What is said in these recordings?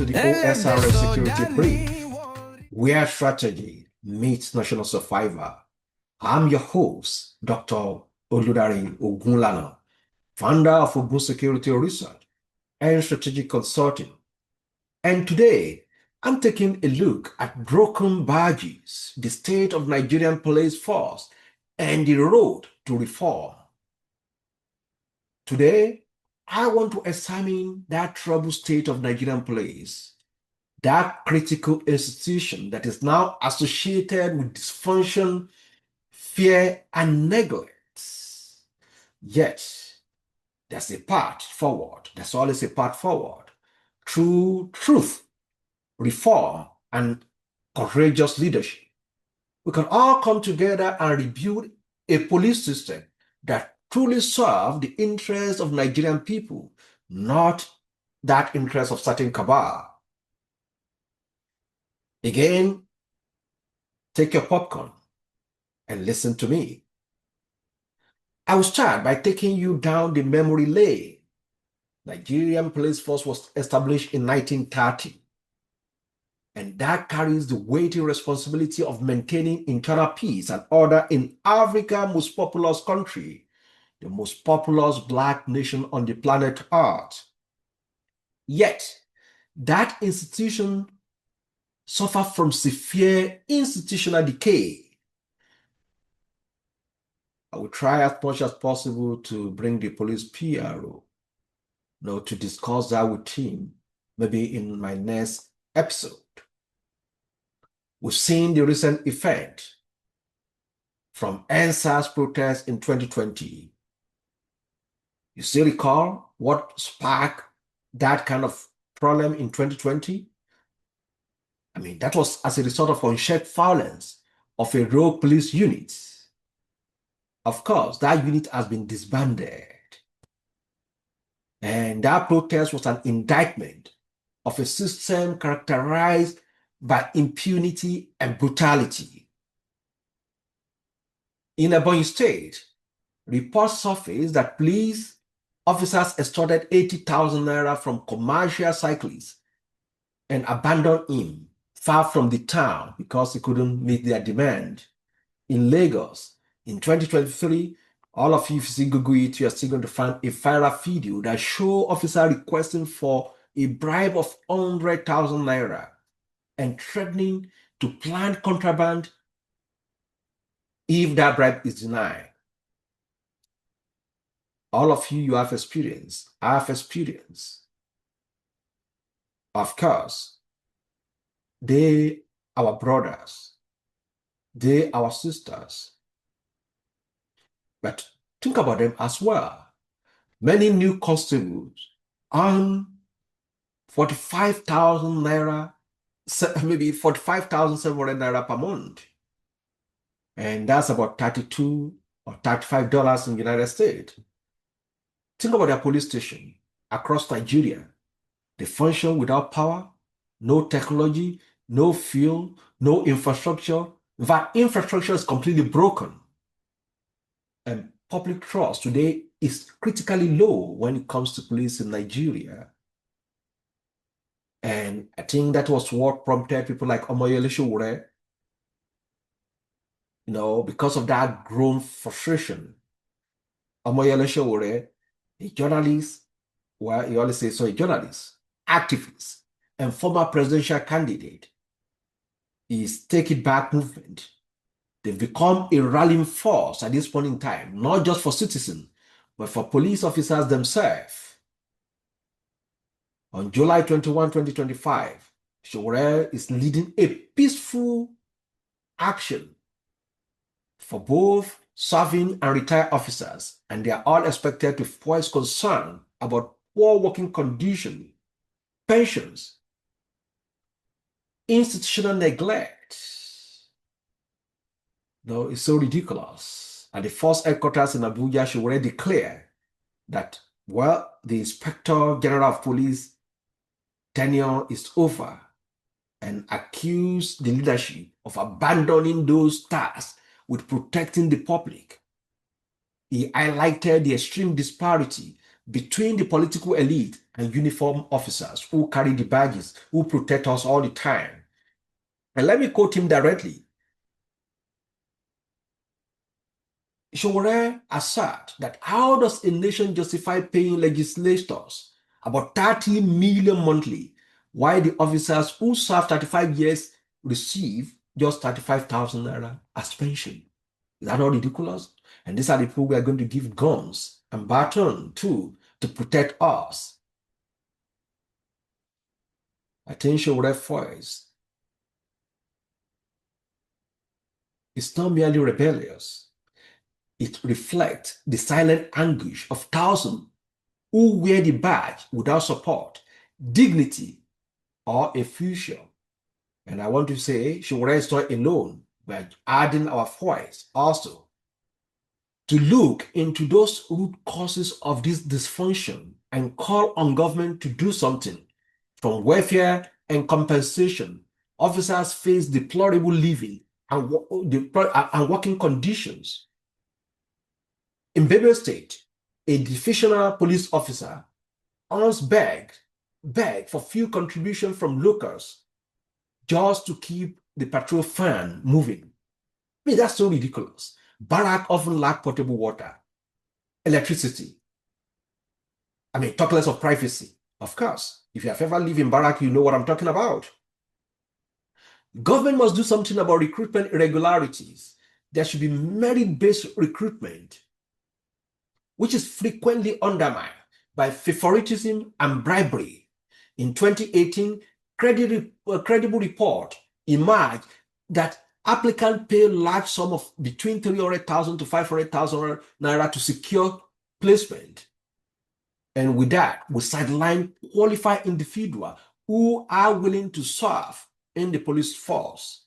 to the OSRS Security Brief, where strategy meets national survival. I'm your host, Dr. Oludare Ogunlana, founder of Ogun Security Research and Strategic Consulting. And today, I'm taking a look at broken badges, the state of Nigerian police force, and the road to reform. Today, I want to examine that troubled state of Nigerian police, that critical institution that is now associated with dysfunction, fear, and neglect. Yet, there's a path forward. There's always a path forward through truth, reform, and courageous leadership. We can all come together and rebuild a police system that truly serves the interests of Nigerian people, not that interest of certain cabal. Again, take your popcorn and listen to me. I will start by taking you down the memory lane. Nigerian police force was established in 1930, and that carries the weighty responsibility of maintaining internal peace and order in Africa's most populous country, the most populous Black nation on the planet Earth. Yet, that institution suffered from severe institutional decay. I will try as much as possible to bring the police PRO, to discuss that with him, maybe in my next episode. We've seen the recent effect from NSAS protests in 2020. You still recall what sparked that kind of problem in 2020? That was as a result of unchecked violence of a rogue police unit. Of course, that unit has been disbanded. And that protest was an indictment of a system characterized by impunity and brutality. In Ebonyi State, reports surfaced that police officers extorted 80,000 naira from commercial cyclists and abandoned him far from the town because he couldn't meet their demand. In Lagos, in 2023, all of you, if you see Google it, you are still going to find a viral video that shows officers requesting for a bribe of 100,000 naira and threatening to plant contraband if that bribe is denied. All of you have experience. I have experience. Of course, they our brothers, they our sisters. But think about them as well. Many new constables earn 45,000 naira, maybe 45,700 naira per month. And that's about $32 or $35 in the United States. Think about their police station across Nigeria. They function without power, no technology, no fuel, no infrastructure. In fact, infrastructure is completely broken. And public trust today is critically low when it comes to police in Nigeria. And I think that was what prompted people like Omoyele Sowore, because of that growing frustration. Omoyele Sowore, a journalist, he always says so, a journalist, activist, and former presidential candidate, is Take It Back movement. They've become a rallying force at this point in time, not just for citizens, but for police officers themselves. On July 21, 2025, Sowore is leading a peaceful action for both serving and retired officers, and they are all expected to voice concern about poor working conditions, pensions, institutional neglect. It's so ridiculous. At the force headquarters in Abuja, Sowore declared that, the Inspector General of Police tenure is over, and accused the leadership of abandoning those tasks with protecting the public. He highlighted the extreme disparity between the political elite and uniformed officers who carry the badges, who protect us all the time. And let me quote him directly. Sowore assert that how does a nation justify paying legislators about 30 million monthly, while the officers who serve 35 years receive just 35,000 naira as pension? Is that not ridiculous? And these are the people we are going to give guns and baton to protect us. Attention, voice. It's not merely rebellious. It reflects the silent anguish of thousands who wear the badge without support, dignity, or a future. And I want to say, Sowore is not alone. We're adding our voice also to look into those root causes of this dysfunction and call on government to do something. From welfare and compensation, officers face deplorable living and working conditions. In Benue State, a divisional police officer once begged for few contributions from locals just to keep the patrol fan moving. I mean, that's so ridiculous. Barrack often lack potable water, electricity. I mean, talk less of privacy. Of course, if you have ever lived in barrack, you know what I'm talking about. Government must do something about recruitment irregularities. There should be merit-based recruitment, which is frequently undermined by favoritism and bribery. In 2018, credible report emerged that applicants pay large sum of between 300,000 to 500,000 naira to secure placement. And with that, we sideline qualified individuals who are willing to serve in the police force.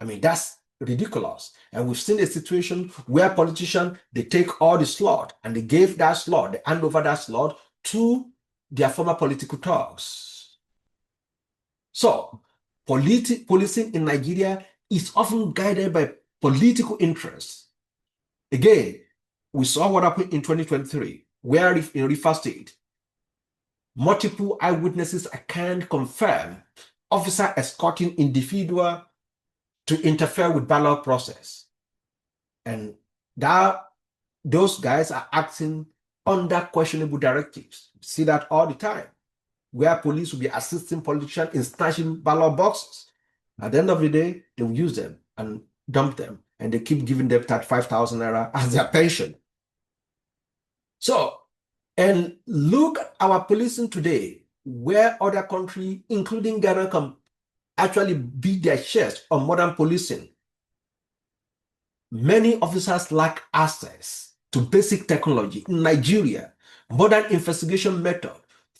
I mean, that's ridiculous. And we've seen a situation where politicians, they take all the slot and they gave that slot, they hand over that slot to their former political thugs. So, policing in Nigeria is often guided by political interests. Again, we saw what happened in 2023, where in River State, multiple eyewitnesses can confirm officer escorting individual to interfere with ballot process. And those guys are acting under questionable directives. We see that all the time, where police will be assisting politicians in snatching ballot boxes. At the end of the day, they will use them and dump them, and they keep giving them 35,000 naira as their pension. So, and look at our policing today, where other countries, including Ghana, can actually beat their chest on modern policing. Many officers lack access to basic technology. In Nigeria, modern investigation method,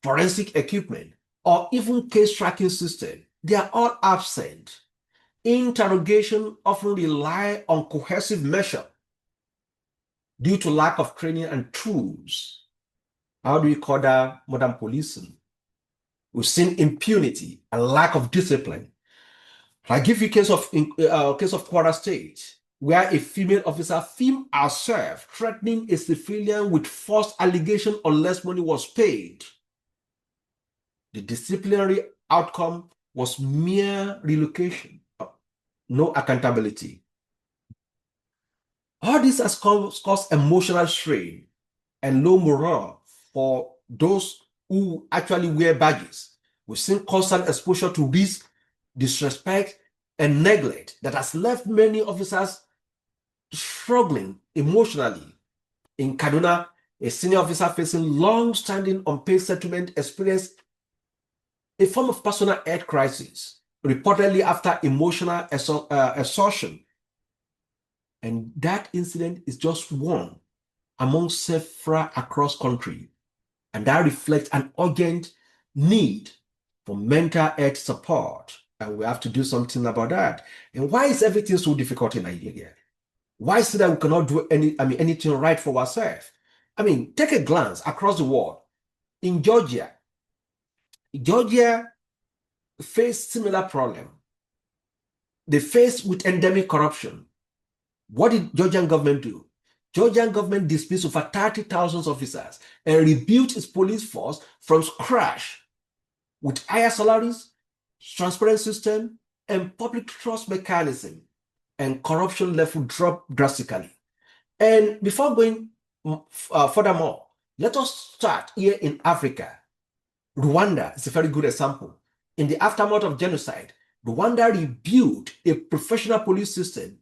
forensic equipment, or even case tracking system, they are all absent. Interrogation often rely on coercive measure due to lack of training and tools. How do we call that modern policing? We've seen impunity and lack of discipline. I give you a case of Kwara State, where a female officer filmed herself threatening a civilian with false allegation unless money was paid. The disciplinary outcome was mere relocation, no accountability. All this has caused emotional strain and low morale for those who actually wear badges. We've seen constant exposure to risk, disrespect, and neglect that has left many officers struggling emotionally. In Kaduna, a senior officer facing long-standing unpaid settlement experienced a form of personal health crisis, reportedly after emotional exhaustion. And that incident is just one among several across country. And that reflects an urgent need for mental health support. And we have to do something about that. And why is everything so difficult in Nigeria? Why is it that we cannot do anything right for ourselves? I mean, take a glance across the world. In Georgia faced similar problem. They faced with endemic corruption. What did Georgian government do? Georgian government dismissed over 30,000 officers and rebuilt its police force from scratch with higher salaries, transparent system, and public trust mechanism, and corruption level dropped drastically. And before going furthermore, let us start here in Africa. Rwanda is a very good example. In the aftermath of genocide, Rwanda rebuilt a professional police system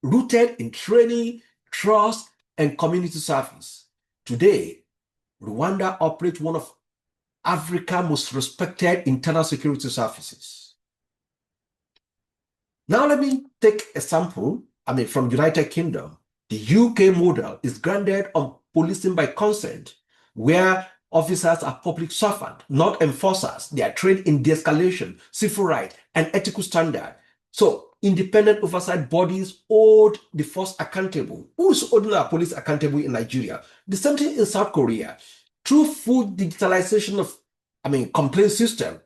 rooted in training, trust, and community service. Today, Rwanda operates one of Africa's most respected internal security services. Now let me take a sample, from United Kingdom. The UK model is grounded on policing by consent, where officers are public servants, not enforcers. They are trained in de-escalation, civil rights, and ethical standard. So independent oversight bodies hold the force accountable. Who is holding our police accountable in Nigeria? The same thing in South Korea. Through full digitalization of, complaint system,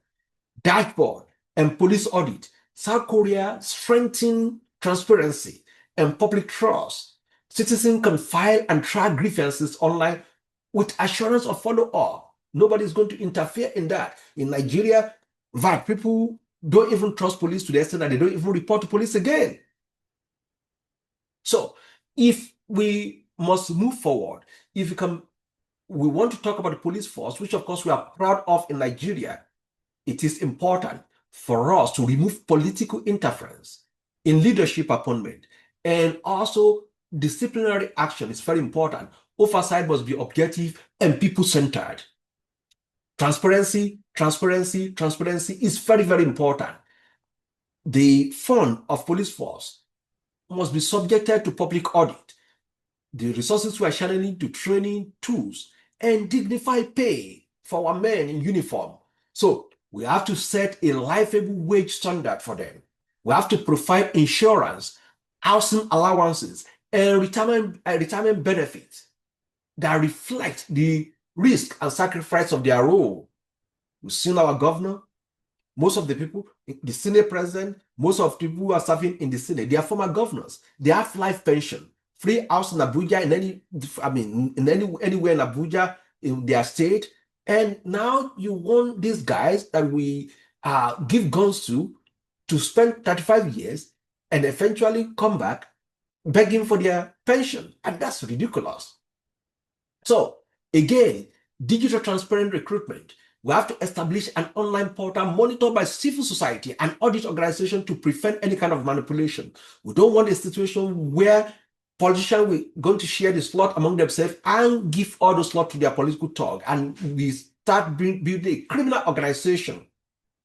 dashboard, and police audit, South Korea strengthened transparency and public trust. Citizens can file and track grievances online with assurance of follow-up. Nobody's going to interfere in that. In Nigeria, people don't even trust police to the extent that they don't even report to police again. So if we must move forward, we want to talk about the police force, which of course we are proud of in Nigeria, it is important for us to remove political interference in leadership appointment, and also disciplinary action is very important. Oversight must be objective and people-centered. Transparency is very, very important. The fund of police force must be subjected to public audit. The resources we are channeling to training, tools, and dignified pay for our men in uniform. So we have to set a livable wage standard for them. We have to provide insurance, housing allowances, and retirement benefits that reflect the risk and sacrifice of their role. We've seen our governor, most of the people, the Senate president, most of the people who are serving in the Senate, they are former governors. They have life pension, free house in Abuja, anywhere in Abuja, in their state. And now you want these guys that we give guns to spend 35 years and eventually come back begging for their pension. And that's ridiculous. So again, digital transparent recruitment. We have to establish an online portal monitored by civil society and audit organization to prevent any kind of manipulation. We don't want a situation where politicians are going to share the slot among themselves and give all the slot to their political talk, and we start building a criminal organization.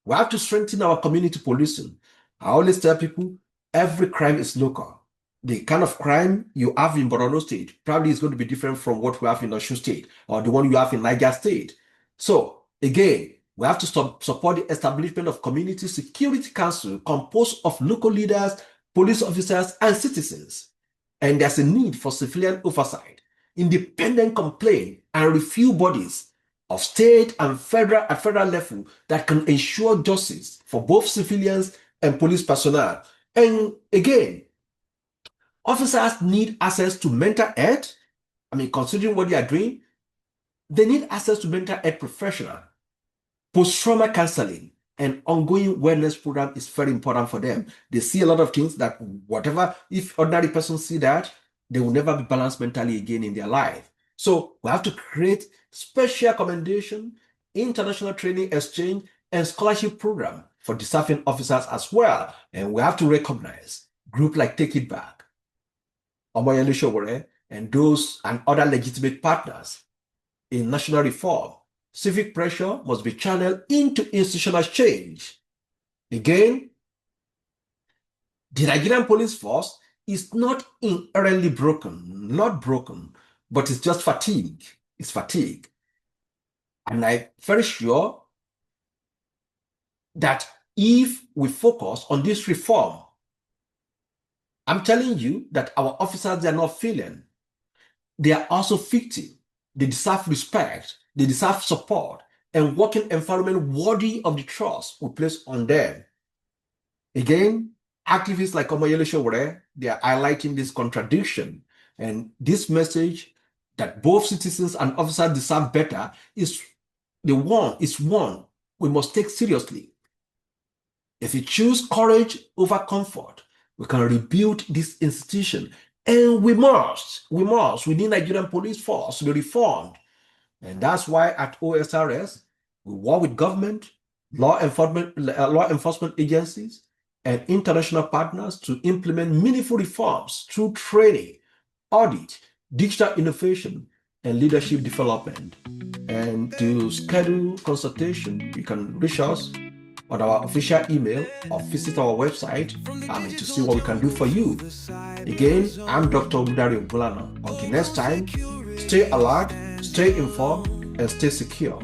We have to strengthen our community policing. I always tell people, every crime is local. The kind of crime you have in Borno State probably is going to be different from what we have in Osun State or the one you have in Niger State. So again, we have to support the establishment of community security council composed of local leaders, police officers, and citizens. And there's a need for civilian oversight, independent complaint and review bodies of state and federal level that can ensure justice for both civilians and police personnel. And again, officers need access to mental health. Considering what they are doing, they need access to mental health professional. Post-trauma counseling and ongoing wellness program is very important for them. They see a lot of things that if ordinary persons see that, they will never be balanced mentally again in their life. So we have to create special accommodation, international training exchange, and scholarship program for deserving officers as well. And we have to recognize groups like Take It Back, Omoyele Sowore, and those and other legitimate partners in national reform. Civic pressure must be channeled into institutional change. Again, the Nigerian police force is not inherently broken, but it's just fatigue. It's fatigue. And I'm very sure that if we focus on this reform, I'm telling you that our officers, they are not feeling. They are also victims. They deserve respect. They deserve support and working environment worthy of the trust we place on them. Again, activists like Omoyele Sowore, they are highlighting this contradiction. And this message that both citizens and officers deserve better is one we must take seriously. If we choose courage over comfort, we can rebuild this institution. And we need Nigerian police force to be reformed. And that's why at OSRS, we work with government, law enforcement agencies, and international partners to implement meaningful reforms through training, audit, digital innovation, and leadership development. And to schedule consultation, you can reach us on our official email or visit our website to see what we can do for you. Again, I'm Dr. Oludare Ogunlana. Until next time, stay alert, stay informed, and stay secure.